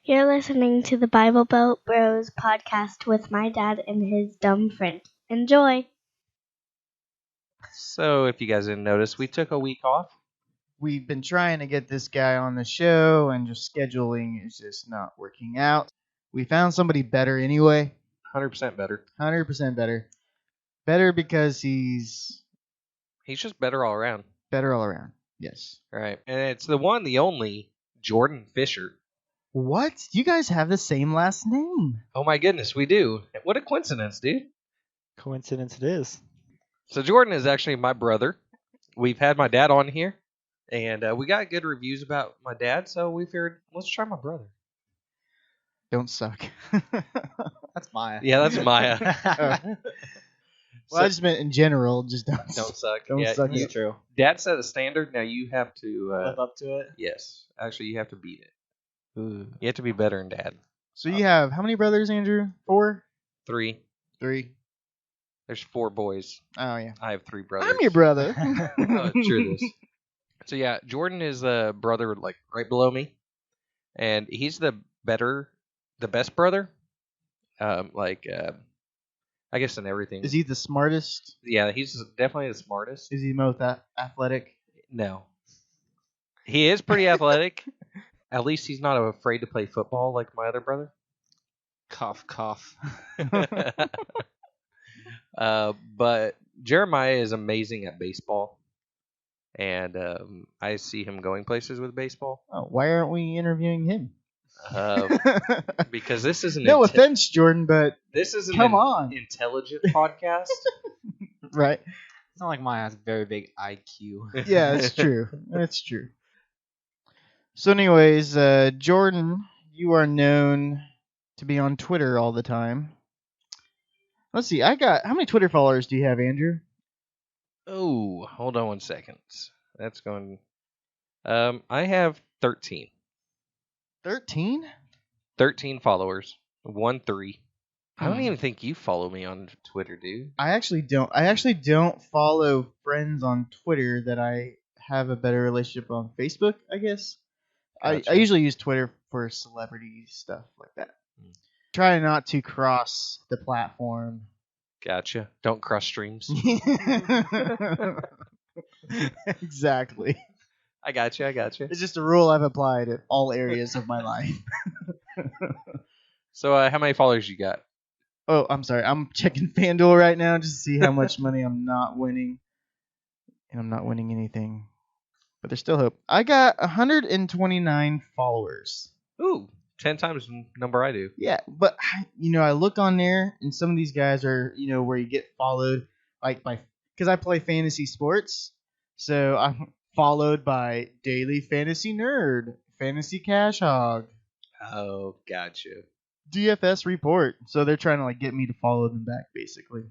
You're listening to the Bible Belt Bros podcast with my dad and his dumb friend. Enjoy! So, if you guys didn't notice, we took a week off. We've been trying to get this guy on the show, and just scheduling is just not working out. We found somebody better anyway. 100% better. 100% better. Better because he's He's just better all around. better all around. Yes. Right. And it's the one, the only, Jordan Fisher. What? You guys have the same last name. Oh my goodness, we do. What a coincidence, dude. Coincidence it is. So, Jordan is actually my brother. We've had my dad on here, and we got good reviews about my dad, so we figured, let's try my brother. Don't suck. That's Maya. Yeah, that's Maya. Well, I just meant in general. Just don't suck. Don't Yeah, suck. That's true. Dad set a standard. Now you have to. Live up to it. Yes. Actually, you have to beat it. Ooh. You have to be better than Dad. So you have how many brothers, Andrew? 4? 3. 3. There's 4 boys. Oh yeah. I have 3 brothers. I'm your brother. Oh, true this. So yeah, Jordan is a brother like right below me, and he's the best brother. I guess in everything. Is he the smartest? Yeah, he's definitely the smartest. Is he most athletic? No, he is pretty athletic. At least he's not afraid to play football like my other brother. Cough, cough. But Jeremiah is amazing at baseball, and I see him going places with baseball. Oh, why aren't we interviewing him? Because this is No offense, Jordan, but this is an come on. intelligent podcast. Right? It's not like Maya has a very big IQ. Yeah, that's true. That's true. So, anyways, Jordan, you are known to be on Twitter all the time. Let's see. How many Twitter followers do you have, Andrew? Oh, hold on 1 second. That's going. I have 13. 13? 13 followers. 13. I don't even think you follow me on Twitter, dude. I actually don't. I actually don't follow friends on Twitter that I have a better relationship on Facebook, I guess. Gotcha. I usually use Twitter for celebrity stuff like that. Try not to cross the platform. Gotcha. Don't cross streams. Exactly. I got you. It's just a rule I've applied at all areas of my life. So, how many followers you got? Oh, I'm sorry. I'm checking FanDuel right now just to see how much money I'm not winning. And I'm not winning anything. But there's still hope. I got 129 followers. Ooh, 10 times the number I do. Yeah, but I look on there, and some of these guys are, where you get followed, because I play fantasy sports, so I'm followed by Daily Fantasy Nerd, Fantasy Cash Hog, Oh, gotcha. DFS Report. So they're trying to get me to follow them back, basically.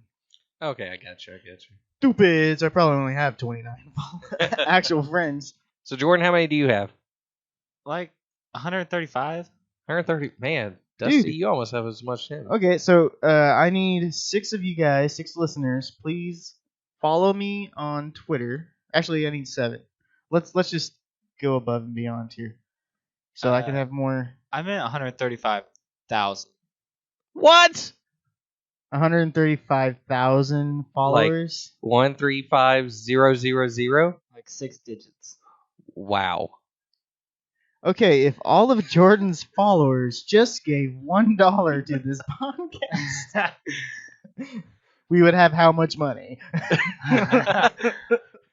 Okay, I got you. Stupids! I probably only have 29 actual friends. So, Jordan, how many do you have? Like 135? 130. Man, Dusty, Dude. you almost have as much as him. Okay, so I need 6 of you guys, 6 listeners. Please follow me on Twitter. Actually, I need 7. Let's just go above and beyond here, so I can have more. I'm at 135,000. What? 135,000 followers. 135000. Like 6 digits. Wow. Okay, if all of Jordan's followers just gave $1 to this podcast, we would have how much money?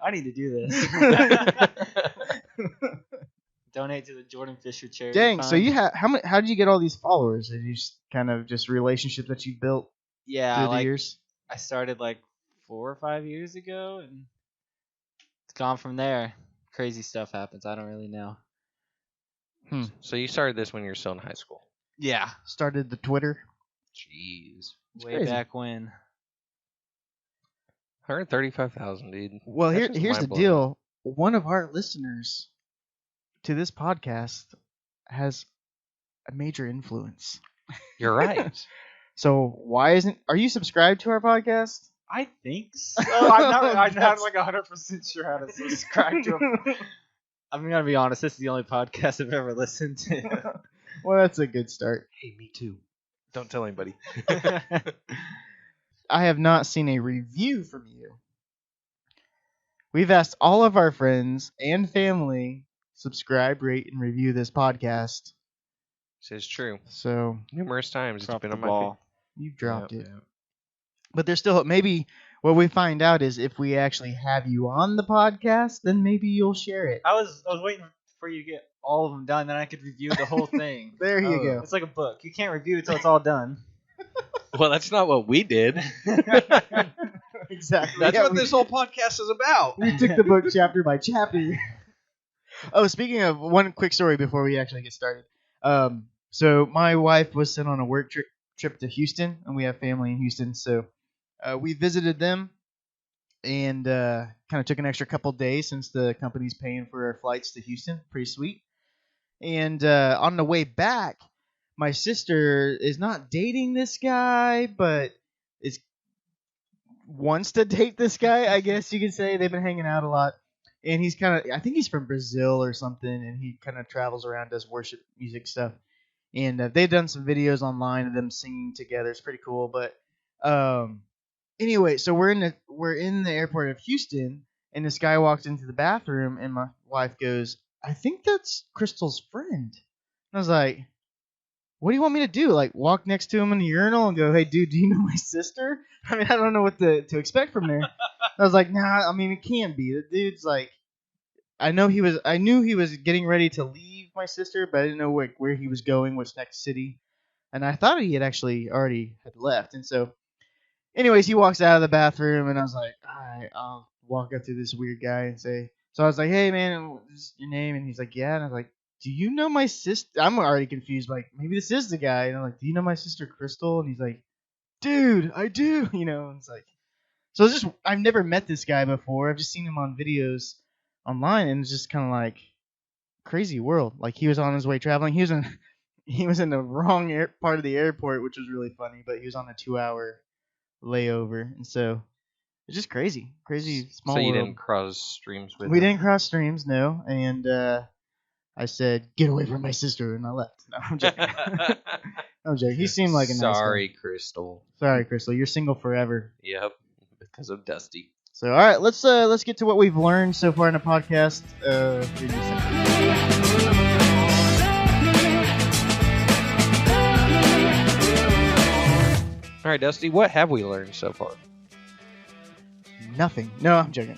I need to do this. Donate to the Jordan Fisher charity. Dang! fund. So you have how did you get all these followers? Did you just relationships that you built Yeah, through the years? I started like 4 or 5 years ago, and it's gone from there. Crazy stuff happens. I don't really know. So you started this when you were still in high school. Yeah, Started the Twitter. Jeez. way crazy. back when. 135,000, dude. Well, That's just here's the mind-blowing. deal. One of our listeners to this podcast has a major influence. You're right. So are you subscribed to our podcast? I think so. I'm not like 100% sure how to subscribe to him. I'm gonna be honest. This is the only podcast I've ever listened to. Well, that's a good start. Hey, me too. Don't tell anybody. I have not seen a review from you. We've asked all of our friends and family subscribe, rate, and review this podcast. This is true. So Numerous times Drop it's been the on my ball. you've dropped Yep, it. yep. But there's still maybe what we find out is if we actually have you on the podcast, then maybe you'll share it. I was waiting for you to get all of them done, then I could review the whole thing. There you Oh. go. It's like a book. You can't review until it's all done. Well, that's not what we did. Exactly. That's Yeah, what this whole podcast is about. we took the book chapter by chapter. Oh, speaking of one quick story before we actually get started. So my wife was sent on a work trip to Houston, and we have family in Houston. So we visited them and kind of took an extra couple days since the company's paying for our flights to Houston. Pretty sweet. And on the way back, my sister is not dating this guy, but wants to date this guy, I guess you could say. They've been hanging out a lot. And he's kind of, I think he's from Brazil or something, and he kind of travels around, does worship music stuff. And they've done some videos online of them singing together. It's pretty cool. But anyway, so we're in the airport of Houston, and this guy walks into the bathroom, and my wife goes, "I think that's Crystal's friend." And I was like, "What do you want me to do? Like walk next to him in the urinal and go, 'Hey, dude, do you know my sister?'" I mean, I don't know what to expect from there. I was like, "Nah, I mean, it can't be. The dude's like, I knew he was getting ready to leave my sister, but I didn't know where he was going, which next city. And I thought he had actually already had left. And so, anyways, he walks out of the bathroom, and I was like, all right, I'll walk up to this weird guy and say, so I was like, "Hey, man, is your name?" And he's like, "Yeah." And I was like, "Do you know my sister?" I'm already confused. Like, maybe this is the guy. And I'm like, "Do you know my sister Crystal?" And he's like, "Dude, I do." And it's like, so it's just, I've never met this guy before. I've just seen him on videos online, and it's just kind of like crazy world. Like, he was on his way traveling. He was in the wrong part of the airport, which was really funny. But he was on a 2-hour layover, and so it's just crazy small So you world. didn't cross streams with We him? didn't cross streams, no. And I said, "Get away from my sister," and I left. No, I'm joking. I'm joking. He seemed like a nice guy. Sorry, Crystal. Sorry, Crystal. You're single forever. Yep, because of Dusty. So, all right, let's get to what we've learned so far in the podcast. Here in just a second. All right, Dusty, what have we learned so far? Nothing. No, I'm joking.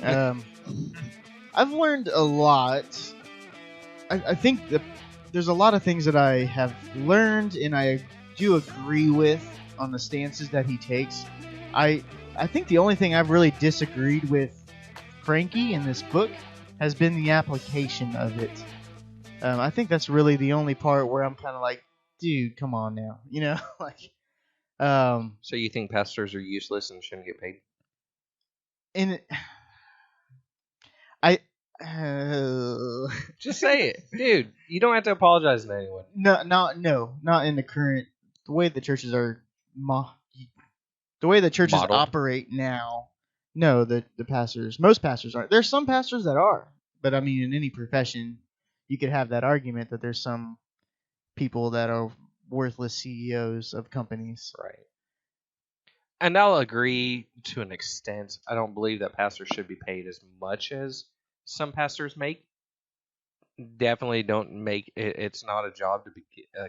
I've learned a lot. I think that there's a lot of things that I have learned, and I do agree with on the stances that he takes. I think the only thing I've really disagreed with Frankie in this book has been the application of it. I think that's really the only part where I'm kind of like, dude, come on now, like. So you think pastors are useless and shouldn't get paid? And I Just say it, dude. You don't have to apologize to anyone. not in the current the way the churches are the way the churches Modeled. operate now. No, the most pastors aren't. There's some pastors that are, but I mean, in any profession, you could have that argument that there's some people that are worthless CEOs of companies. Right. And I'll agree to an extent. I don't believe that pastors should be paid as much as some pastors make. Definitely don't make it. It's not a job to be a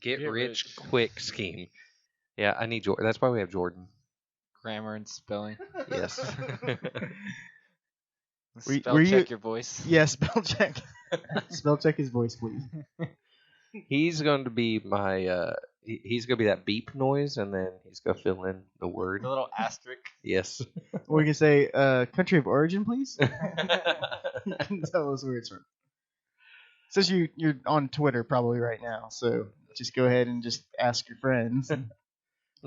get rich quick scheme. Yeah, I need Jordan. That's why we have Jordan. Grammar and spelling. Yes. Spell were check you- your voice. Yeah, spell check. Spell check his voice, please. He's going to be my. He's going to be that beep noise, and then he's going to fill in the word. The little asterisk. Yes. Or you can say, country of origin, please. You can tell us where it's from. Since you're on Twitter probably right now, so just go ahead and just ask your friends. I'm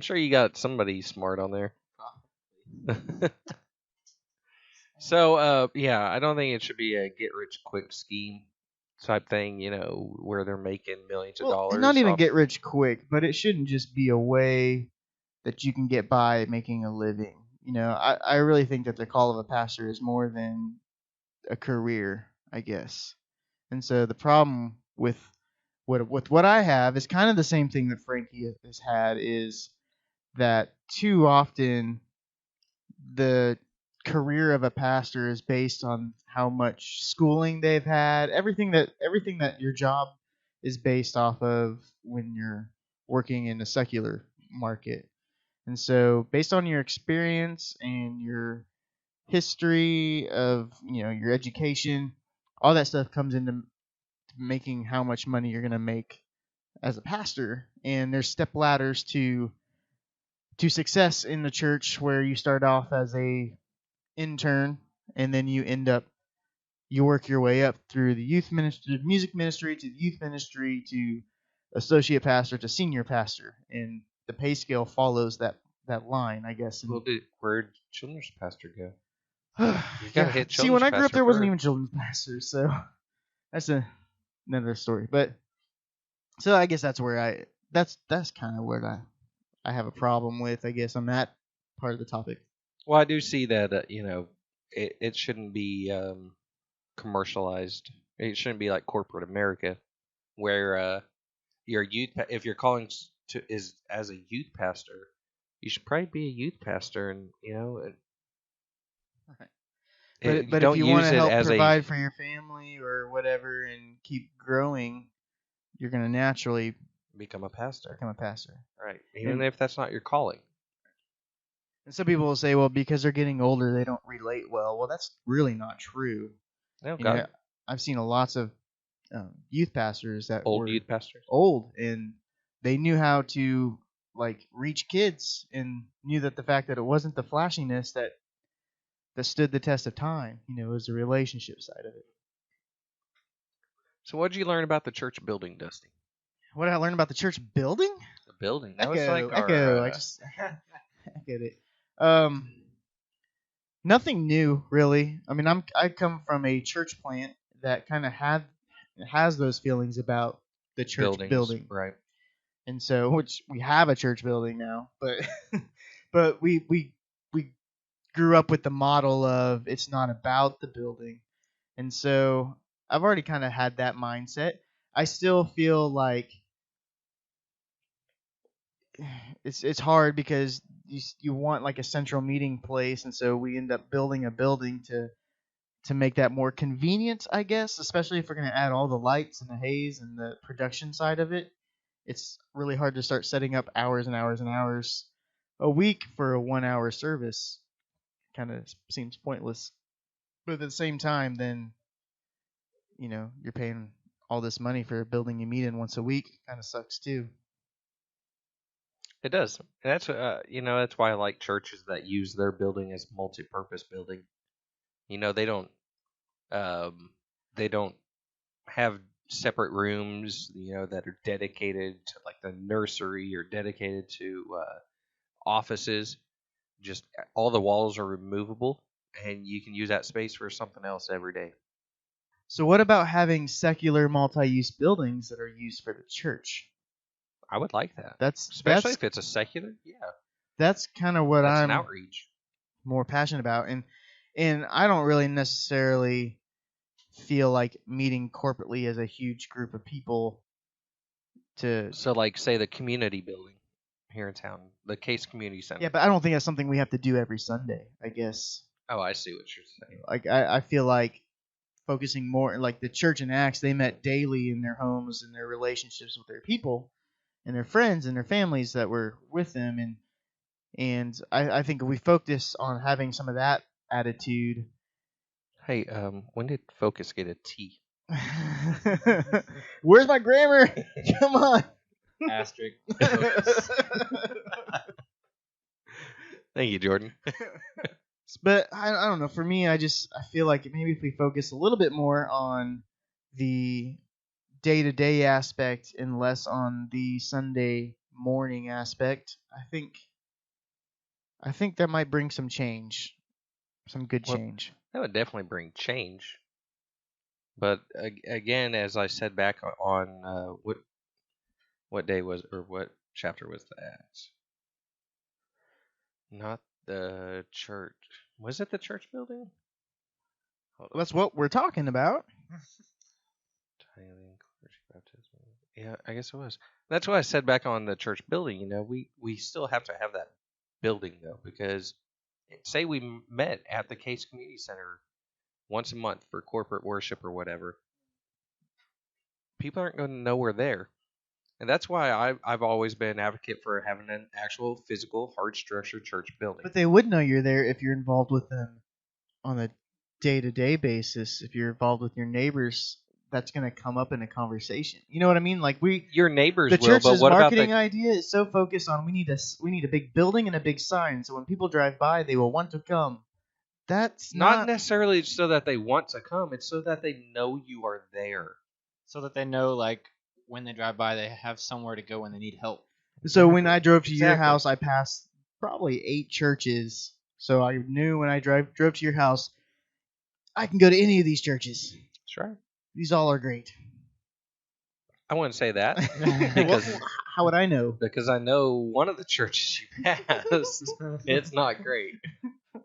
sure you got somebody smart on there. So, yeah, I don't think it should be a get rich quick scheme type thing, where they're making millions of dollars. And not even off- get rich quick, but it shouldn't just be a way that you can get by making a living. I really think that the call of a pastor is more than a career, I guess. And so the problem with with what I have is kind of the same thing that Frankie has had, is that too often the career of a pastor is based on how much schooling they've had, everything that your job is based off of when you're working in a secular market. And so based on your experience and your history of, your education, all that stuff comes into making how much money you're going to make as a pastor. And there's step ladders to success in the church, where you start off as a intern, and then you work your way up through the youth ministry, music ministry, to the youth ministry, to associate pastor, to senior pastor, and the pay scale follows that line, I guess. And, Where'd children's pastor go? you gotta hit See, when children's I grew up, pastor there wasn't first. even children's pastor, so that's another story. But so I guess that's where that's kind of where I have a problem with, I guess, on that part of the topic. Well, I do see that it shouldn't be commercialized. It shouldn't be like corporate America, where your if you're calling as a youth pastor, you should probably be a youth pastor, and But if don't you want use to it help as provide for your family or whatever and keep growing, you're going to naturally become a pastor, become a pastor. right? Even And- if that's not your calling. And some people will say, well, because they're getting older, they don't relate well. Well, that's really not true. No, You God, know, I've seen lots of youth pastors that old were youth pastors. old, and they knew how to reach kids, and knew that the fact that it wasn't the flashiness that stood the test of time. It was the relationship side of it. So, what did you learn about the church building, Dusty? What did I learn about the church building? The building. That was Echo, like our, echo. I just echoed it. Nothing new, really. I mean, I come from a church plant that kind of has those feelings about the church buildings, building, right? and so, which we have a church building now, but but we grew up with the model of it's not about the building, and so I've already kind of had that mindset. I still feel like it's hard because you want like a central meeting place, and so we end up building a building to make that more convenient, I guess, especially if we're going to add all the lights and the haze and the production side of it. It's really hard to start setting up hours and hours and hours a week for a 1 hour service. Kind of seems pointless. But at the same time, then you're paying all this money for a building you meet in once a week. Kind of sucks too. It does. And that's that's why I like churches that use their building as multi-purpose building. They don't have separate rooms, that are dedicated to like the nursery or dedicated to offices. Just all the walls are removable, and you can use that space for something else every day. So what about having secular multi-use buildings that are used for the church? I would like that. Especially if it's a secular, yeah. That's kind of what That's I'm an outreach. more passionate about, and I don't really necessarily feel like meeting corporately as a huge group of people to. So, like, say the community building here in town, the Case Community Center. Yeah, but I don't think that's something we have to do every Sunday, I guess. Oh, I see what you're saying. Like I feel like focusing more, like the church in Acts, they met daily in their homes and their relationships with their people and their friends and their families that were with them, and I think if we focus on having some of that attitude. Hey, when did Focus get a T? Where's my grammar? Come on. Asterisk. Thank you, Jordan. But I don't know. For me, I feel like maybe if we focus a little bit more on the day-to-day aspect and less on the Sunday morning aspect, I think that might bring some change, some good change. That would definitely bring change. But again, as I said back on what day was, or what chapter was that? Not the church. Was it the church building? That's what we're talking about. Yeah, I guess it was. That's why I said back on the church building. We still have to have that building though, because say we met at the Case Community Center once a month for corporate worship or whatever, people aren't going to know we're there. And that's why I've always been an advocate for having an actual physical, hard structured church building. But they would know you're there if you're involved with them on a day-to-day basis. If you're involved with your neighbors, that's going to come up in a conversation. You know what I mean? Like Your neighbors the will, but church's what about marketing the idea is so focused on we need a big building and a big sign, so when people drive by, they will want to come. That's not necessarily so that they want to come, it's so that they know you are there. So that they know, like, when they drive by, they have somewhere to go when they need help. So when I drove to your Exactly. house, I passed probably 8 churches. So I knew when I drove to your house, I can go to any of these churches. That's right. These all are great. I wouldn't say that Well, how would I know? because I know one of the churches you passed. It's not great. Do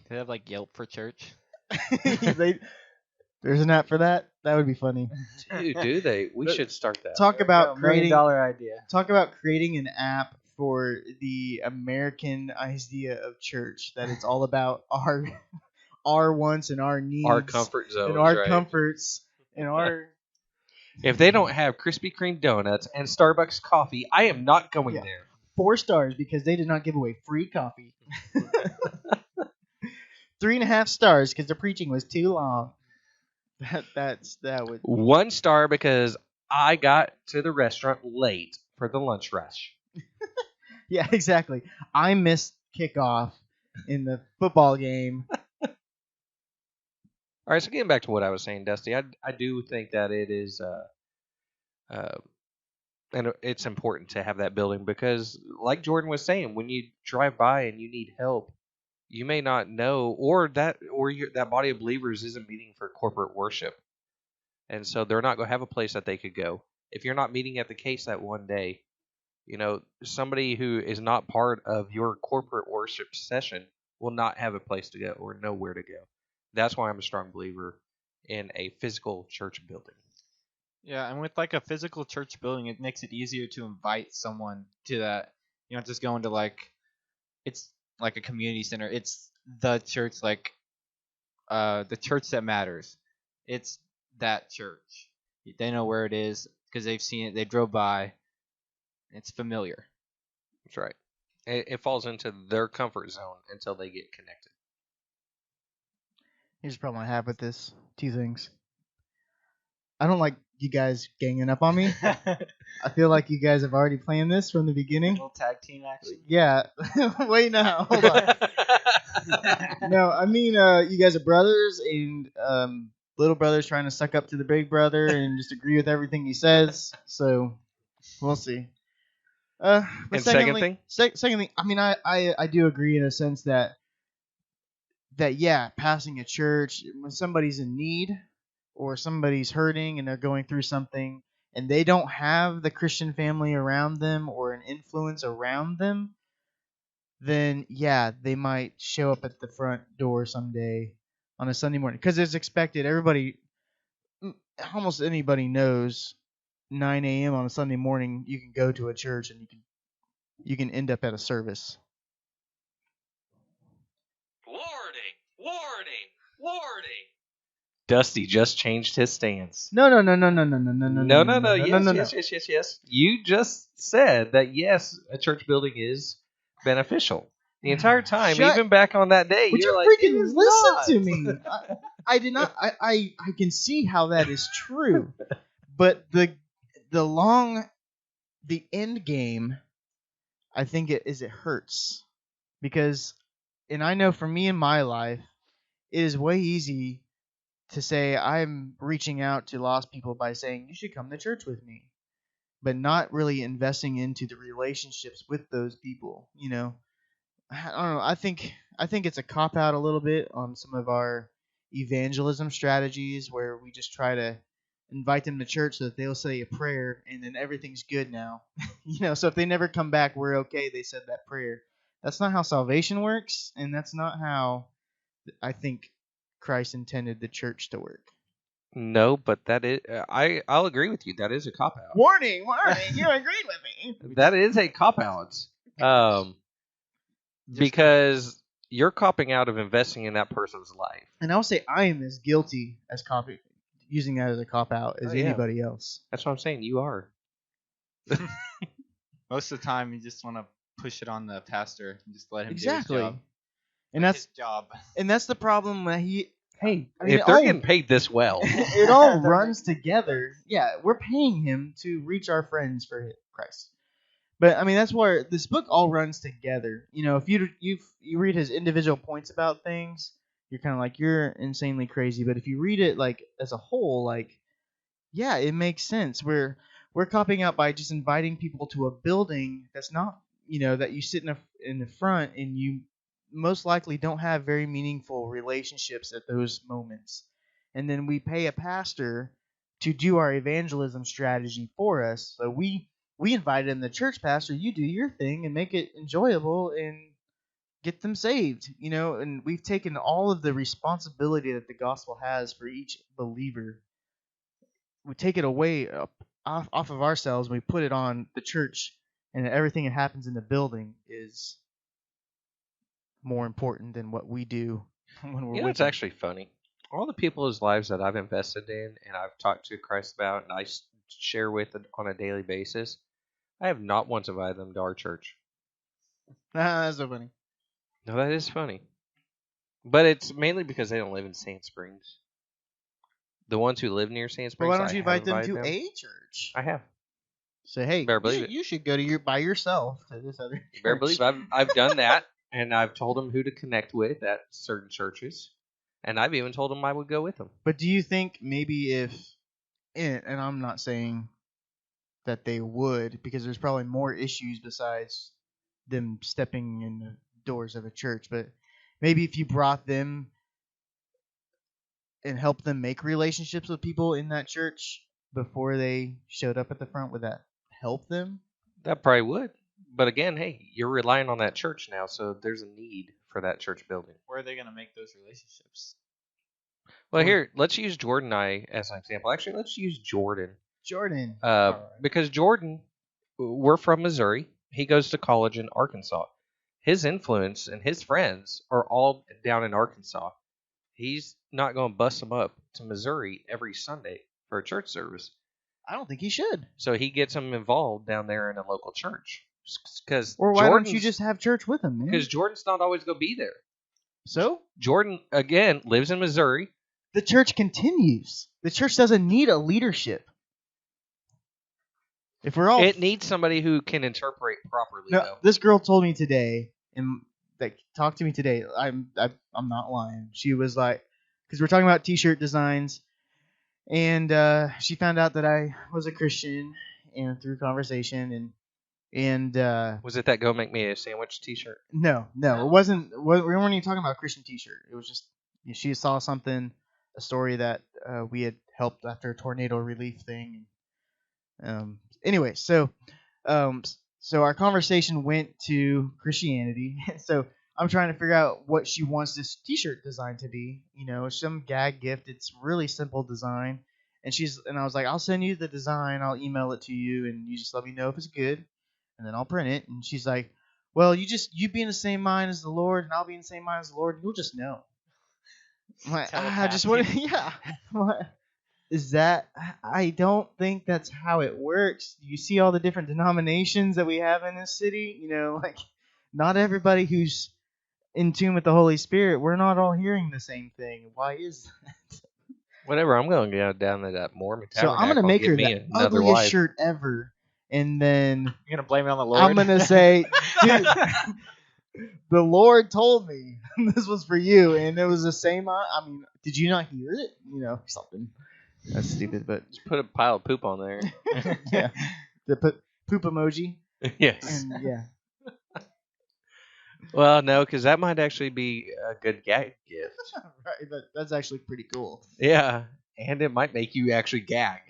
they have, like, Yelp for church? There's an app for that. That would be funny. Dude, do they? We should start that. Talk about $1 creating. million idea. Talk about creating an app for the American idea of church. That it's all about our wants and our needs, Our comfort zones, and our right? comforts, and our. If they don't have Krispy Kreme donuts and Starbucks coffee, I am not going Yeah. there. 4 stars because they did not give away free coffee. 3.5 stars because the preaching was too long. That would. 1 star because I got to the restaurant late for the lunch rush. Yeah, exactly. I missed kickoff in the football game. All right, so getting back to what I was saying, Dusty, I do think that it is, and it's important to have that building because, like Jordan was saying, when you drive by and you need help, you may not know, or that body of believers isn't meeting for corporate worship, and so they're not going to have a place that they could go. If you're not meeting at the Case that one day, somebody who is not part of your corporate worship session will not have a place to go or know where to go. That's why I'm a strong believer in a physical church building. Yeah, and with, like, a physical church building, it makes it easier to invite someone to that. You don't just go into, like, it's like a community center. It's the church, like, the church that matters. It's that church. They know where it is because they've seen it. They drove by. It's familiar. That's right. It falls into their comfort zone until they get connected. Here's the problem I have with this. 2 things. I don't like you guys ganging up on me. I feel like you guys have already planned this from the beginning. Little tag team action. Yeah. Wait now. Hold on. No, I mean, you guys are brothers, and little brother's trying to suck up to the big brother and just agree with everything he says. So, we'll see. But And second thing? Second thing, I mean, I do agree in a sense that yeah, passing a church when somebody's in need or somebody's hurting and they're going through something and they don't have the Christian family around them or an influence around them, then yeah, they might show up at the front door someday on a Sunday morning because it's expected. Almost anybody knows 9 a.m. on a Sunday morning you can go to a church and you can end up at a service. Warning. Dusty just changed his stance. No. Yes. You just said that yes, a church building is beneficial. The entire time, even back on that day, Would you're you like, freaking "It is listen not." to me? I did not. I can see how that is true, but the end game, I think it hurts because, and I know for me in my life, it is way easy to say I'm reaching out to lost people by saying you should come to church with me, but not really investing into the relationships with those people. I don't know. I think it's a cop out a little bit on some of our evangelism strategies where we just try to invite them to church so that they'll say a prayer and then everything's good now. So if they never come back, we're okay. They said that prayer. That's not how salvation works, and that's not how I think Christ intended the church to work. No, but that is I'll agree with you. That is a cop out. Warning, you agreed with me. That is a cop out. Because you're copping out of investing in that person's life. And I'll say I am as guilty as using that as a cop out as Oh, yeah. anybody else. That's what I'm saying. You are. Most of the time, you just want to push it on the pastor and just let him Exactly. do his job. And that's his job. And that's the problem that he. Hey, I mean, if they're getting paid this well, it all runs together. Yeah, we're paying him to reach our friends for Christ. But I mean, that's where this book all runs together. You know, if you read his individual points about things, you're kind of like, you're insanely crazy. But if you read it like as a whole, like, yeah, it makes sense. We're copping out by just inviting people to a building that's not, that you sit in the front and you most likely don't have very meaningful relationships at those moments. And then we pay a pastor to do our evangelism strategy for us. So we invited in the church pastor, you do your thing and make it enjoyable and get them saved, and we've taken all of the responsibility that the gospel has for each believer. We take it away off of ourselves and we put it on the church, and everything that happens in the building is more important than what we do when we're with it's actually funny. All the people's lives that I've invested in and I've talked to Christ about and I share with on a daily basis, I have not once invited them to our church. That's so funny. No, that is funny. But it's mainly because they don't live in Sand Springs. The ones who live near Sand Springs, But why don't you invite them to them. a church? I have. Say, hey, Better believe it. you should go to by yourself to this other You better church. believe I've done that, and I've told them who to connect with at certain churches, and I've even told them I would go with them. But do you think maybe and I'm not saying that they would, because there's probably more issues besides them stepping in the doors of a church, but maybe if you brought them and helped them make relationships with people in that church before they showed up at the front, would that help them? That probably would. But again, hey, you're relying on that church now, so there's a need for that church building. Where are they going to make those relationships? Well, here, let's use Jordan and I as an example. Actually, let's use Jordan. Jordan. Because Jordan, we're from Missouri. He goes to college in Arkansas. His influence and his friends are all down in Arkansas. He's not going to bust them up to Missouri every Sunday for a church service. I don't think he should. So he gets them involved down there in a local church. Or why don't you just have church with him, man? Because Jordan's not always going to be there. So? Jordan, again, lives in Missouri. The church continues. The church doesn't need a leadership. If we're all... It needs somebody who can interpret properly, though. This girl told me today, and talked to me today. I'm not lying. She was like, because we're talking about T-shirt designs, and she found out that I was a Christian, and through conversation, and was it that "Go Make Me a Sandwich" T-shirt? No, it wasn't. We weren't even talking about a Christian T-shirt. It was just she saw something, a story that we had helped after a tornado relief thing. Anyway, so our conversation went to Christianity. So I'm trying to figure out what she wants this T-shirt design to be. Some gag gift. It's really simple design. And I was like, I'll send you the design. I'll email it to you, and you just let me know if it's good, and then I'll print it. And she's like, well, you be in the same mind as the Lord, and I'll be in the same mind as the Lord, and you'll just know. I'm like, I just want to, yeah. What is that? I don't think that's how it works. You see all the different denominations that we have in this city. Not everybody who's in tune with the Holy Spirit, we're not all hearing the same thing. Why is that? Whatever, I'm going to go down to that Mormon So I'm going to make her the ugliest shirt ever, and then You're going to blame it on the Lord? I'm going to say, dude, the Lord told me this was for you, and it was the same. I mean, did you not hear it? Something. That's stupid, but Just put a pile of poop on there. yeah, the poop emoji. Yes. And yeah. Well, no, because that might actually be a good gag gift. Right, that's actually pretty cool. Yeah, and it might make you actually gag.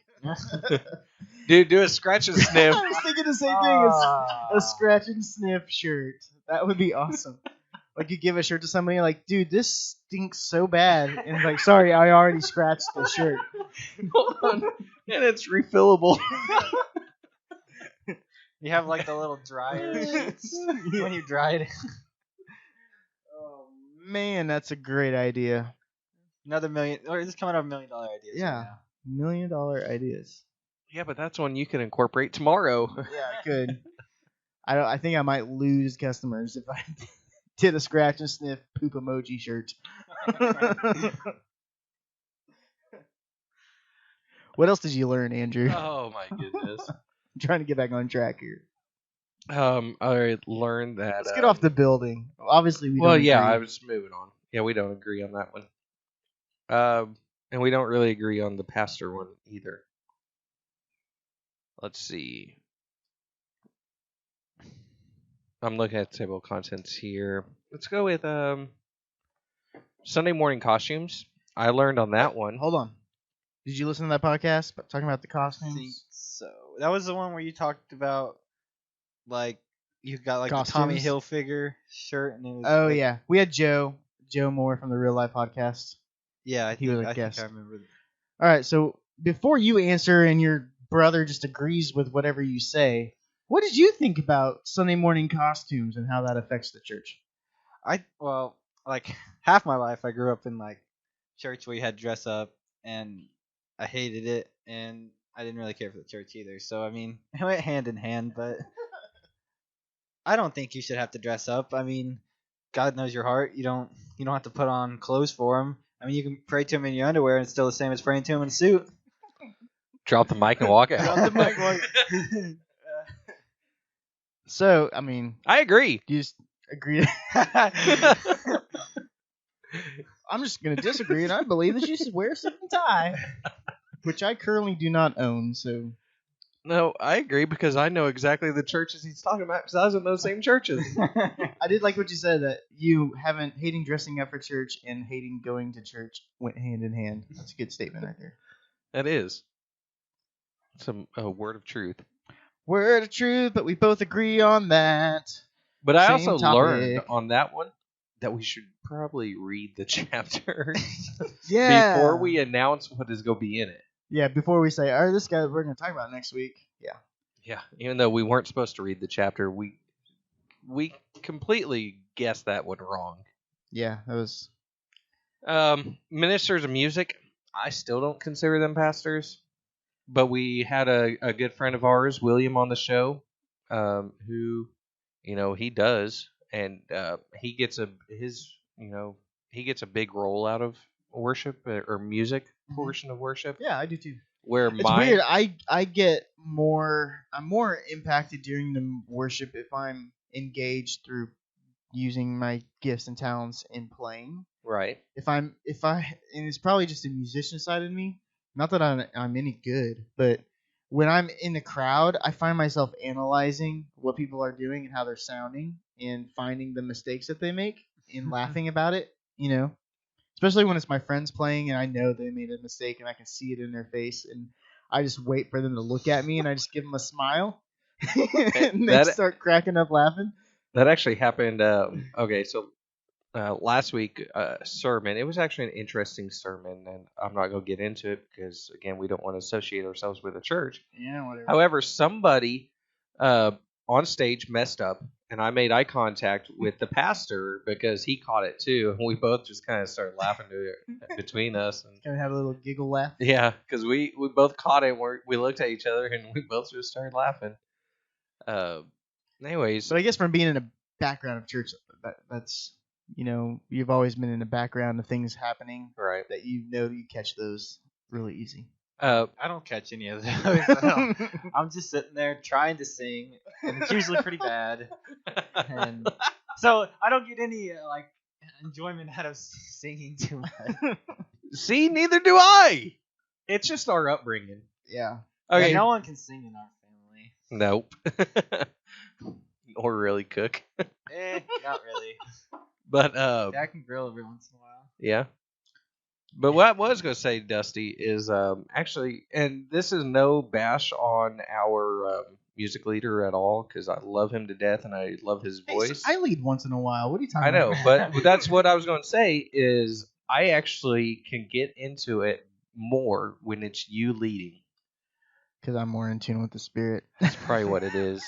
Dude, do a scratch and sniff. I was thinking the same thing. A scratch and sniff shirt. That would be awesome. Like you give a shirt to somebody, like, dude, this stinks so bad, and it's like, sorry, I already scratched the shirt. Hold on. And it's refillable. You have like the little dryer sheets when you dry it. Oh man, that's a great idea. Another million, or is this coming up $1 million ideas? Yeah, Right now? $1 million ideas. Yeah, but that's one you can incorporate tomorrow. Yeah, I could. I think I might lose customers if I did a scratch and sniff poop emoji shirt. What else did you learn, Andrew? Oh my goodness. I'm trying to get back on track here. I learned that. Let's get off the building. Obviously, we Well, don't yeah, agree. I was moving on. Yeah, we don't agree on that one. And we don't really agree on the pastor one either. Let's see. I'm looking at the table of contents here. Let's go with Sunday morning costumes. I learned on that one. Hold on. Did you listen to that podcast talking about the I costumes? think so. That was the one where you talked about, like, you got like the Tommy Costumes? Hilfiger shirt, and it was. Oh like, yeah, we had Joe Moore from the Real Life Podcast. Yeah, I He think, was a I guest. think I remember. All right, so before you answer and your brother just agrees with whatever you say, what did you think about Sunday morning costumes and how that affects the church? Well, like half my life I grew up in like church where you had to dress up, and I hated it, and I didn't really care for the church either. So I mean, it went hand in hand, but I don't think you should have to dress up. I mean, God knows your heart. You don't have to put on clothes for him. I mean, you can pray to him in your underwear, and it's still the same as praying to him in a suit. Drop the mic and walk out. Drop the mic, walk- So, I mean, I agree. you just agree. I'm just going to disagree, and I believe that you should wear a suit and tie, which I currently do not own. So, No, I agree because I know exactly the churches he's talking about because I was in those same churches. I did like what you said that you hating dressing up for church and hating going to church went hand in hand. That's a good statement right there. That is. It's a word of truth. Word of truth, but we both agree on that. But I Same also topic. learned on that one that we should probably read the chapter Yeah. before we announce what is going to be in it. Yeah, before we say, all right, this guy we're going to talk about next week. Yeah. Yeah, even though we weren't supposed to read the chapter, we completely guessed that one wrong. Yeah, that was. Ministers of music, I still don't consider them pastors, but we had a good friend of ours, William, on the show, who, he does, and he gets a big role out of worship or music portion of worship. Yeah, I do too. Where It's mine, weird. I get more. I'm more impacted during the worship if I'm engaged through using my gifts and talents in playing. right? And it's probably just a musician side of me. Not that I'm any good, but when I'm in the crowd, I find myself analyzing what people are doing and how they're sounding, and finding the mistakes that they make and laughing about it. Especially when it's my friends playing and I know they made a mistake and I can see it in their face, and I just wait for them to look at me and I just give them a smile and they start cracking up laughing. That actually happened. Okay, so last week sermon. It was actually an interesting sermon, and I'm not going to get into it because again, we don't want to associate ourselves with a church. Yeah, whatever. However, somebody on stage messed up, and I made eye contact with the pastor because he caught it too, and we both just kind of started laughing between us. And Kind of had a little giggle laugh. yeah, because we both caught it. And we looked at each other, and we both just started laughing. Anyways, But I guess from being in a background of church, that's you've always been in the background of things happening, right. that you catch those really easy. I don't catch any of those. I'm just sitting there trying to sing, and it's usually pretty bad. And so I don't get any enjoyment out of singing too much. See, neither do I. It's just our upbringing. Yeah. Okay. Yeah, no one can sing in our family. Nope. Or really cook. Not really. But I can grill every once in a while. yeah. But what I was going to say, Dusty, is actually, and this is no bash on our music leader at all because I love him to death and I love his Hey, voice. I lead once in a while. What are you talking I know, about? but that's what I was going to say is I actually can get into it more when it's you leading. Because I'm more in tune with the Spirit. That's probably what it is.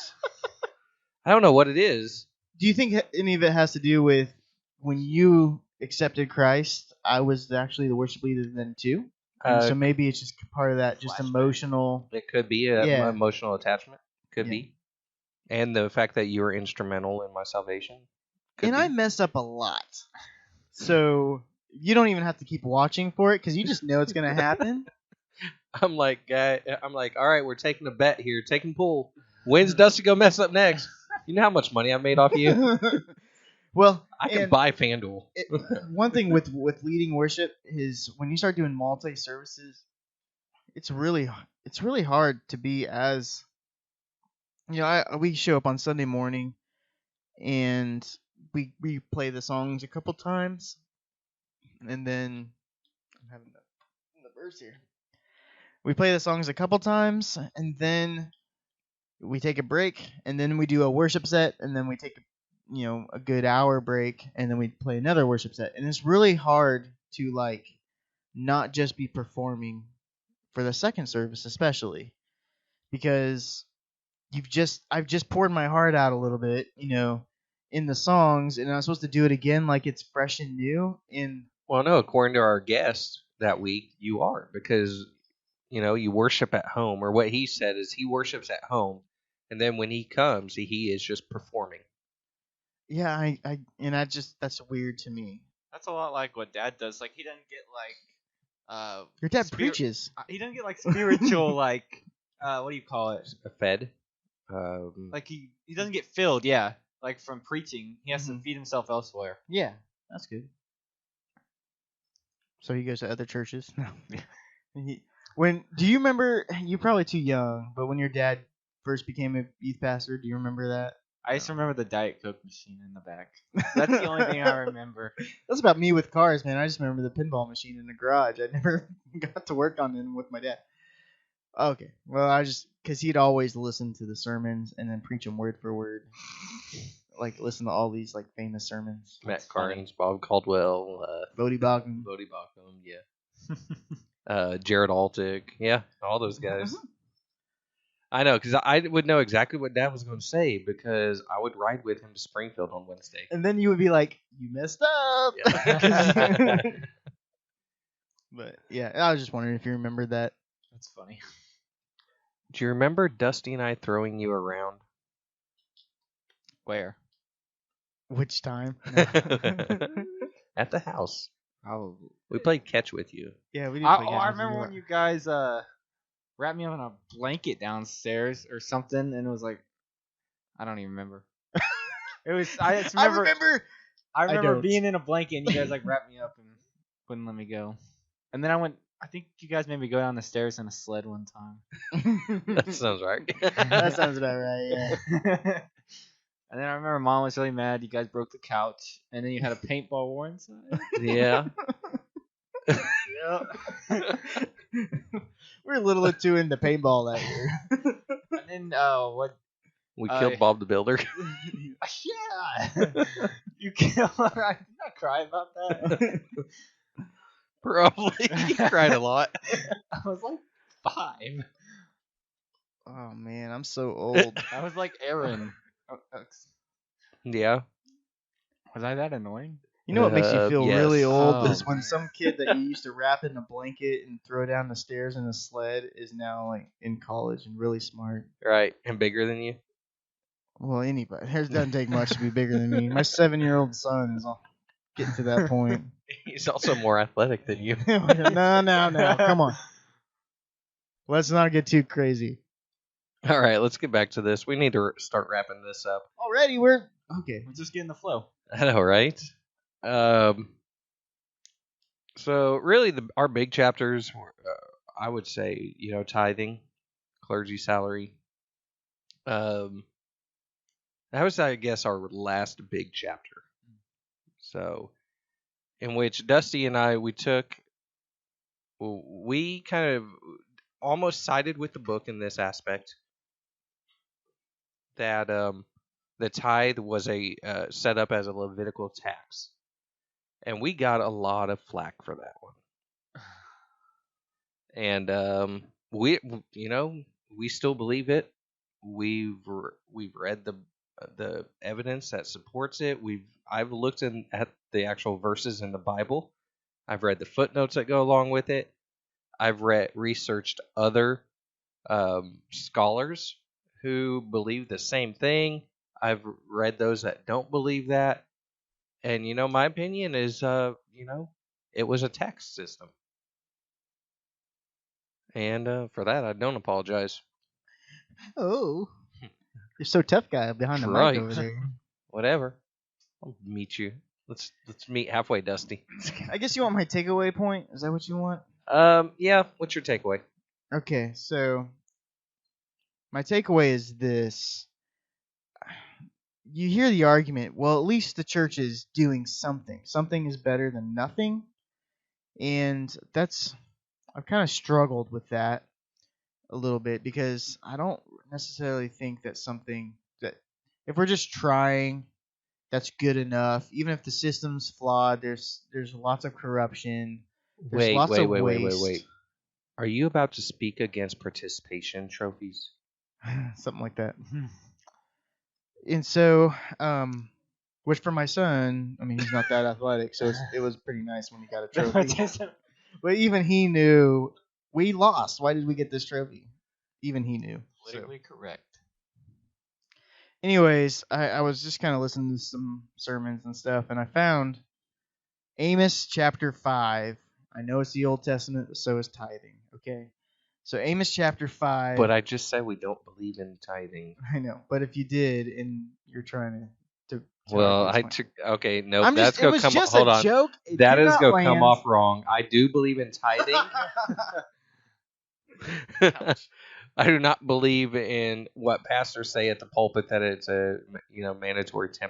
I don't know what it is. Do you think any of it has to do with when you accepted Christ? I was actually the worship leader then too. And so maybe it's just part of that, just Flashback. emotional. It could be an Yeah. emotional attachment. Could Yeah. be. And the fact that you were instrumental in my salvation. Could And be. I mess up a lot. So you don't even have to keep watching for it because you just know it's going to happen. I'm like, all right, we're taking a bet here. Taking pool. When's Dusty go mess up next? You know how much money I made off you? Well, I can and buy FanDuel. one thing with leading worship is when you start doing multi services, it's really hard to be as we show up on Sunday morning and we play the songs a couple times, and then I'm having the verse here. We play the songs a couple times, and then we take a break, and then we do a worship set, and then we take a good hour break, and then we play another worship set. And it's really hard to not just be performing for the second service, especially because I've just poured my heart out a little bit, in the songs, and I'm supposed to do it again like it's fresh and new. Well, no, according to our guest that week, you are because you worship at home, or what he said is he worships at home, and then when he comes, he is just performing. Yeah, that's weird to me. That's a lot like what Dad does. Like he doesn't get Your dad preaches. He doesn't get spiritual what do you call it? A fed. Like he doesn't get filled. Yeah, like from preaching, he has to feed himself elsewhere. Yeah, that's good. So he goes to other churches. No. Do you remember? You're probably too young, but when your dad first became a youth pastor, do you remember that? I just remember the Diet Coke machine in the back. That's the only thing I remember. That's about me with cars, man. I just remember the pinball machine in the garage. I never got to work on it with my dad. Okay, well, because he'd always listen to the sermons and then preach them word for word. Listen to all these famous sermons. Matt Carnes, Bob Caldwell, Bodie Bogdan. yeah. Jared Altick, yeah, all those guys. I know, because I would know exactly what Dad was going to say because I would ride with him to Springfield on Wednesday. And then you would be like, you messed up. Yeah. But, yeah, I was just wondering if you remembered that. That's funny. Do you remember Dusty and I throwing you around? Where? Which time? At the house. Probably. We played catch with you. Yeah, we did play I remember when you guys wrapped me up in a blanket downstairs or something, and it was like, I don't even remember. It was. I just remember. I remember being in a blanket, and you guys wrapped me up and wouldn't let me go. And then I went. I think you guys made me go down the stairs in a sled one time. That sounds right. That sounds about right. Yeah. And then I remember Mom was really mad. You guys broke the couch, and then you had a paintball war inside. Yeah. Yep. We're a little too into paintball that year. And then what? We killed Bob the Builder. Yeah. You killed. I did not cry about that. Probably. You cried a lot. I was like 5. Oh man, I'm so old. I was like Aaron. Yeah. Was I that annoying? You know what makes you feel yes. really old Oh. is when some kid that you used to wrap in a blanket and throw down the stairs in a sled is now in college and really smart. Right. And bigger than you. Well, anybody. It doesn't take much to be bigger than me. My 7-year-old son is getting to that point. He's also more athletic than you. No. Come on. Let's not get too crazy. All right, let's get back to this. We need to start wrapping this up. Already we're okay. We're just getting the flow. I know, right? So really, our big chapters, I would say, tithing, clergy salary. That was, I guess, our last big chapter. So, in which Dusty and I, we kind of almost sided with the book in this aspect. that the tithe was a set up as a Levitical tax, and we got a lot of flack for that one. And we, we still believe it. We've read the evidence that supports it. I've looked at the actual verses in the Bible. I've read the footnotes that go along with it. I've researched other scholars who believe the same thing. I've read those that don't believe that. And my opinion is it was a tax system. And for that I don't apologize. Oh, you're so tough, guy behind the Right. mic over there. Whatever. I'll meet you. Let's meet halfway, Dusty. I guess you want my takeaway point. Is that what you want? Yeah. What's your takeaway? Okay, so my takeaway is this. You hear the argument, well, at least the church is doing something. Something is better than nothing. And I've kind of struggled with that a little bit because I don't necessarily think that if we're just trying, that's good enough. Even if the system's flawed, there's lots of corruption. There's lots of waste. Wait. Are you about to speak against participation trophies? Something like that. And so, which for my son, I mean, he's not that athletic, so it was pretty nice when he got a trophy. But even he knew we lost. Why did we get this trophy? Even he knew. Politically correct. Anyways, I was just kind of listening to some sermons and stuff, and I found Amos chapter 5. I know it's the Old Testament, but so is tithing, okay? So Amos chapter 5. But I just said we don't believe in tithing. I know, but if you did, and you're trying to well, argue, I it's took okay. No, fine. that's gonna come. Hold on, joke. that is gonna come off wrong. I do believe in tithing. I do not believe in what pastors say at the pulpit that it's a mandatory 10%.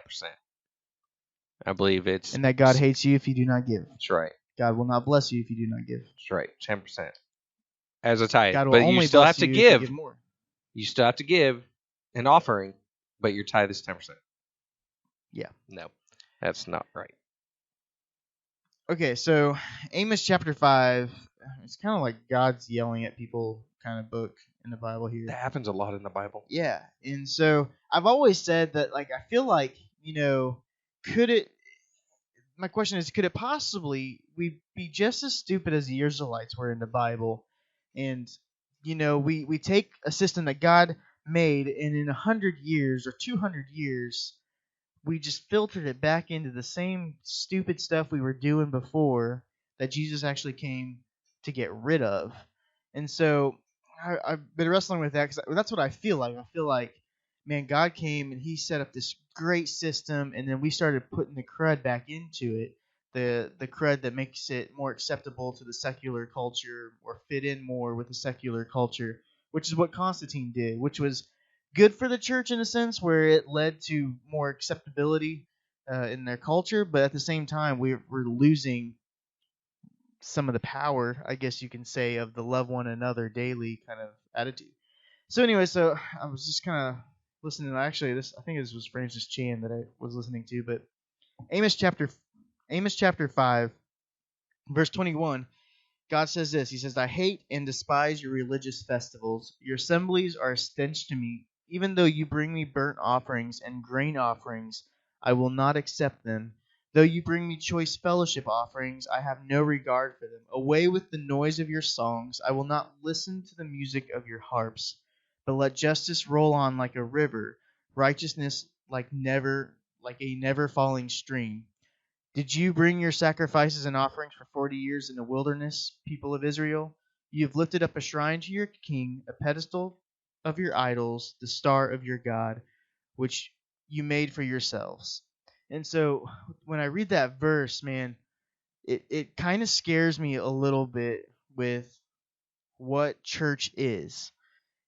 I believe it's and that God hates you if you do not give. That's right. God will not bless you if you do not give. That's right. 10% as a tithe, God will but only you still bless have to you give. if you give more. You still have to give an offering, but your tithe is 10%. Yeah. No, that's not right. Okay, so Amos chapter 5, it's kind of like God's yelling at people kind of book in the Bible here. That happens a lot in the Bible. Yeah, and so I've always said that, like, I feel like, my question is, could it possibly we be just as stupid as the Israelites were in the Bible? And, we take a system that God made, and in 100 years or 200 years, we just filtered it back into the same stupid stuff we were doing before that Jesus actually came to get rid of. And so I've been wrestling with that because that's what I feel like. I feel like, man, God came and he set up this great system, and then we started putting the crud back into it, the crud that makes it more acceptable to the secular culture or fit in more with the secular culture, which is what Constantine did, which was good for the church in a sense where it led to more acceptability in their culture, but at the same time we're losing some of the power, I guess you can say, of the love one another daily kind of attitude. So anyway, so I was just kind of listening. Actually, I think this was Francis Chan that I was listening to, but Amos chapter 5, verse 21. God says this. He says, I hate and despise your religious festivals. Your assemblies are a stench to me. Even though you bring me burnt offerings and grain offerings, I will not accept them. Though you bring me choice fellowship offerings, I have no regard for them. Away with the noise of your songs. I will not listen to the music of your harps. But let justice roll on like a river, righteousness like a never falling stream. Did you bring your sacrifices and offerings for 40 years in the wilderness, people of Israel? You have lifted up a shrine to your king, a pedestal of your idols, the star of your God, which you made for yourselves. And so when I read that verse, man, it kind of scares me a little bit with what church is.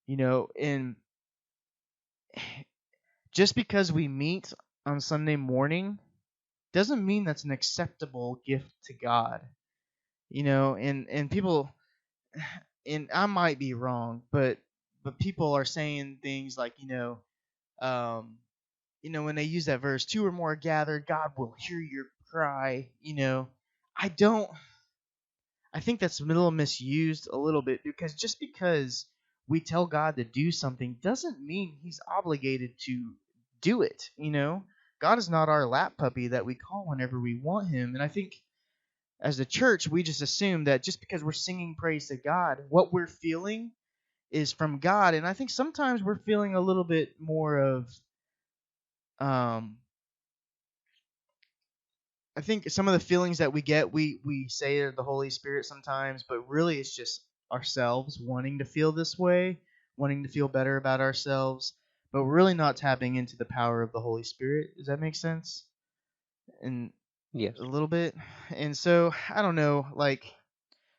And just because we meet on Sunday morning doesn't mean that's an acceptable gift to God. And people, and I might be wrong, but people are saying things like, when they use that verse, two or more are gathered, God will hear your cry. I don't. I think that's a little misused a little bit, because just because we tell God to do something doesn't mean He's obligated to do it. God is not our lap puppy that we call whenever we want Him. And I think as a church, we just assume that just because we're singing praise to God, what we're feeling is from God. And I think sometimes we're feeling a little bit more of, I think some of the feelings that we get, we say are the Holy Spirit sometimes, but really it's just ourselves wanting to feel this way, wanting to feel better about ourselves, but we're really not tapping into the power of the Holy Spirit. Does that make sense? And Yes. a little bit. And so, I don't know,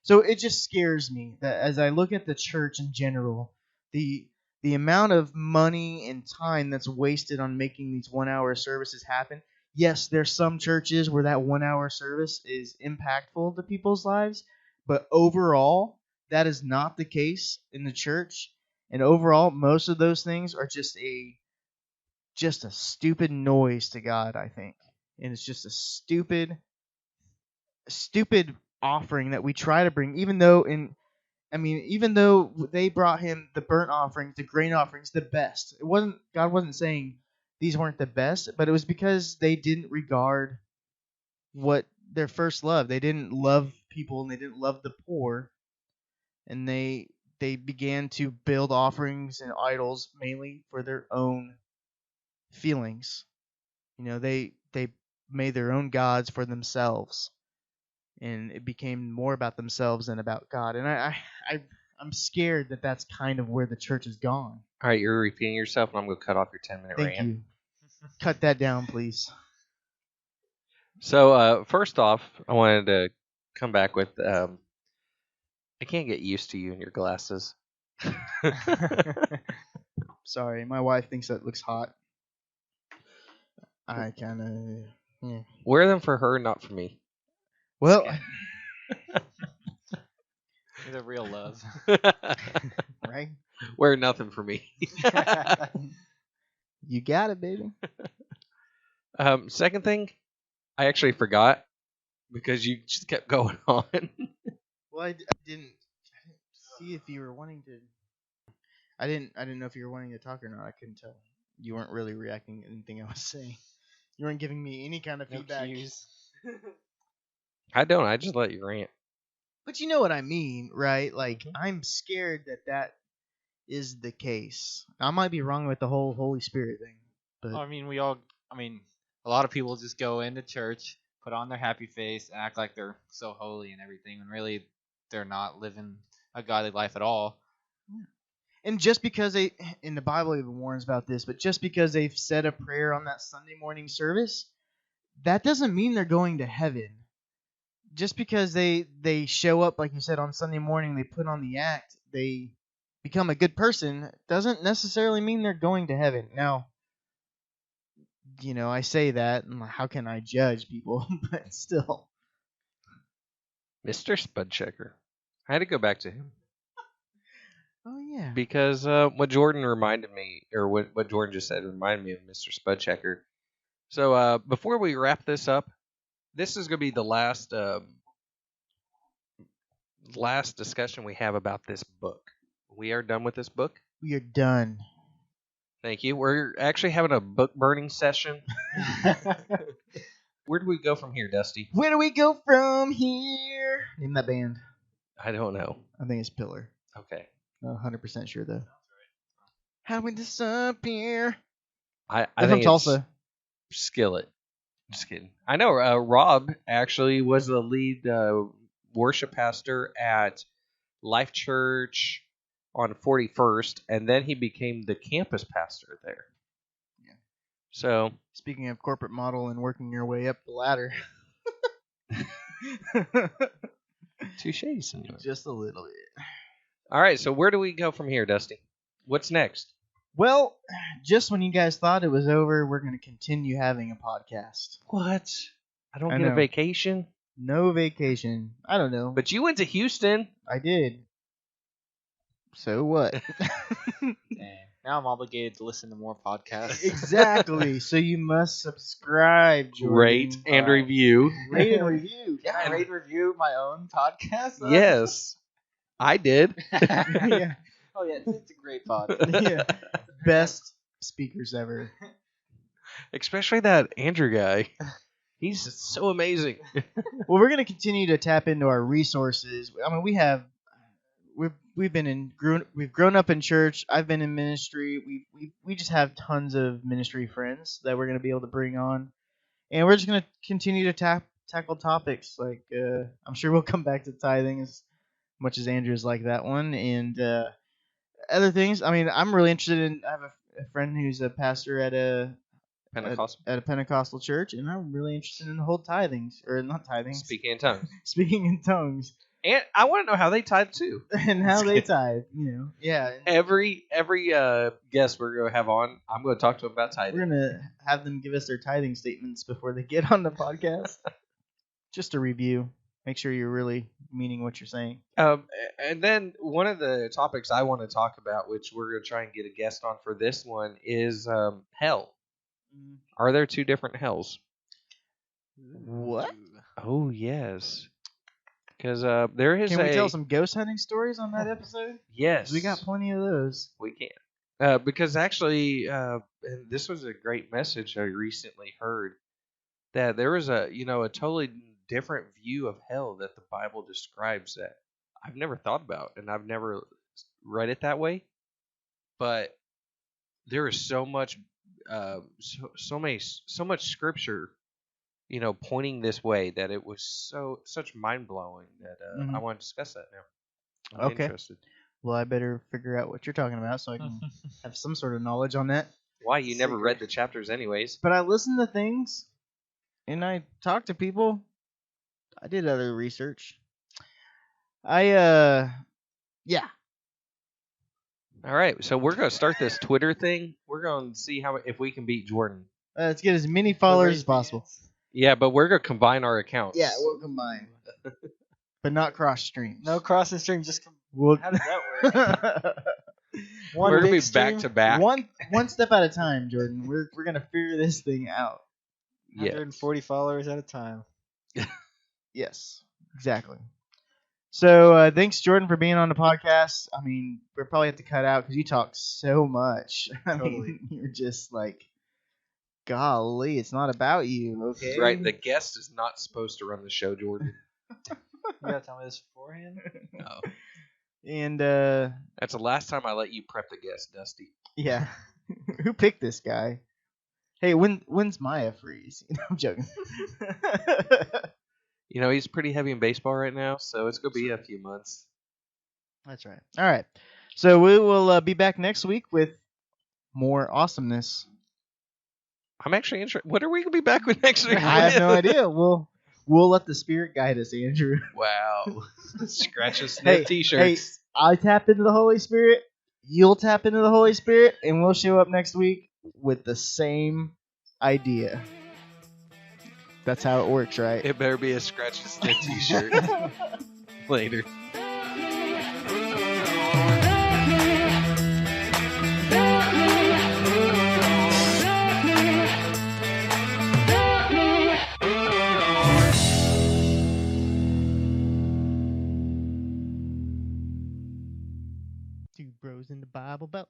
so it just scares me that as I look at the church in general, the amount of money and time that's wasted on making these 1-hour services happen. Yes, there's some churches where that 1-hour service is impactful to people's lives, but overall, that is not the case in the church. And overall, most of those things are just a stupid noise to God, I think. And it's just a stupid offering that we try to bring, even though they brought him the burnt offerings, the grain offerings, the best. God wasn't saying these weren't the best, but it was because they didn't regard what their first love. They didn't love people, and they didn't love the poor, and they began to build offerings and idols mainly for their own feelings. They made their own gods for themselves, and it became more about themselves than about God. And I'm scared that that's kind of where the church has gone. All right, you're repeating yourself, and I'm going to cut off your 10-minute rant. Thank you. Cut that down, please. So, first off, I wanted to come back with I can't get used to you and your glasses. Sorry, my wife thinks that looks hot. I kind of... Wear them for her, not for me. Well... The real love. Right? Wear nothing for me. You got it, baby. Second thing, I actually forgot because you just kept going on. Well, I didn't see if you were wanting to... I didn't know if you were wanting to talk or not. I couldn't tell. You weren't really reacting to anything I was saying. You weren't giving me any kind of feedback. I don't. I just let you rant. But you know what I mean, right? Like, I'm scared that is the case. I might be wrong with the whole Holy Spirit thing. But A lot of people just go into church, put on their happy face, act like they're so holy and everything, when really they're not living a godly life at all. And just because in the Bible even warns about this, but just because they've said a prayer on that Sunday morning service, that doesn't mean they're going to heaven. Just because they show up, like you said, on Sunday morning, they put on the act, they become a good person, doesn't necessarily mean they're going to heaven. Now, I say that, and how can I judge people? But still. Mr. Spudchecker. I had to go back to him. Oh, yeah. Because what Jordan reminded me, or what Jordan just said reminded me of Mr. Spudchecker. So before we wrap this up, this is going to be the last discussion we have about this book. We are done with this book. We are done. Thank you. We're actually having a book burning session. Where do we go from here, Dusty? Where do we go from here? Name that band. I don't know. I think it's Pillar. Okay. Not 100% sure, though. How we disappear? I They're think from Tulsa. It's Skillet. Just kidding. I know Rob actually was the lead worship pastor at Life Church on 41st, and then he became the campus pastor there. Yeah. So, speaking of corporate model and working your way up the ladder. touche, senor. Just a little bit. All right, so where do we go from here, Dusty? What's next? Well, just when you guys thought it was over, we're going to continue having a podcast. What? I don't get a vacation? No vacation. I don't know. But you went to Houston. I did. So what? Now I'm obligated to listen to more podcasts. Exactly. So you must subscribe, Jordan. Rate and review. Rate and review. Can I rate and review my own podcast? Yes, I did. Yeah. Oh yeah, it's a great podcast. Yeah. Best speakers ever. Especially that Andrew guy. He's so amazing. Well, we're gonna continue to tap into our resources. I mean, we've grown up in church. I've been in ministry. We just have tons of ministry friends that we're gonna be able to bring on, and we're just gonna continue to tackle topics like I'm sure we'll come back to tithing as much as Andrew's like that one, and other things. I mean, I'm really interested in. I have a friend who's a pastor at a Pentecostal church, and I'm really interested in the whole tithings, or not tithings, Speaking in tongues. speaking in tongues, And I want to know how they tithe too. and how they tithe. Yeah. Every guest we're going to have on, I'm going to talk to them about tithing. We're gonna have them give us their tithing statements before they get on the podcast, just a review. Make sure you're really meaning what you're saying. And then one of the topics I want to talk about, which we're going to try and get a guest on for this one, is hell. Are there two different hells? What? Oh, yes. Because there is Can we tell some ghost hunting stories on that episode? Yes. We got plenty of those. We can. Because actually, and this was a great message I recently heard, that there was a totally different view of hell that the Bible describes that I've never thought about, and I've never read it that way. But there is so much, so much scripture, pointing this way that it was such mind blowing that I want to discuss that now. I'm Okay. interested. Well, I better figure out what you're talking about so I can have some sort of knowledge on that. Why you never read the chapters, anyways? But I listen to things, and I talk to people. I did other research. Yeah. All right, so we're gonna start this Twitter thing. We're gonna see if we can beat Jordan. Let's get as many followers as possible. Yeah, but we're gonna combine our accounts. Yeah, we'll combine. But not cross streams. No cross and stream, just We'll, how does that work? We're gonna be big back to back. one step at a time, Jordan. We're gonna figure this thing out. Yeah. 140 followers at a time. Yes, exactly. So thanks, Jordan, for being on the podcast. I mean, we'll probably have to cut out because you talk so much. I mean, you're just like, golly, it's not about you, okay? Right, the guest is not supposed to run the show, Jordan. You gotta tell me this beforehand. No. And That's the last time I let you prep the guest, Dusty. yeah, who picked this guy? Hey, when's Maya freeze? I'm joking. He's pretty heavy in baseball right now, so it's gonna be a few months. That's right. All right. So we will be back next week with more awesomeness. I'm actually interested. What are we gonna be back with next week? I have no idea. We'll let the spirit guide us, Andrew. Wow. Scratch a sniff t-shirts. Hey, I tap into the Holy Spirit. You'll tap into the Holy Spirit, and we'll show up next week with the same idea. That's how it works, right? It better be a scratch a sniff t-shirt. Later.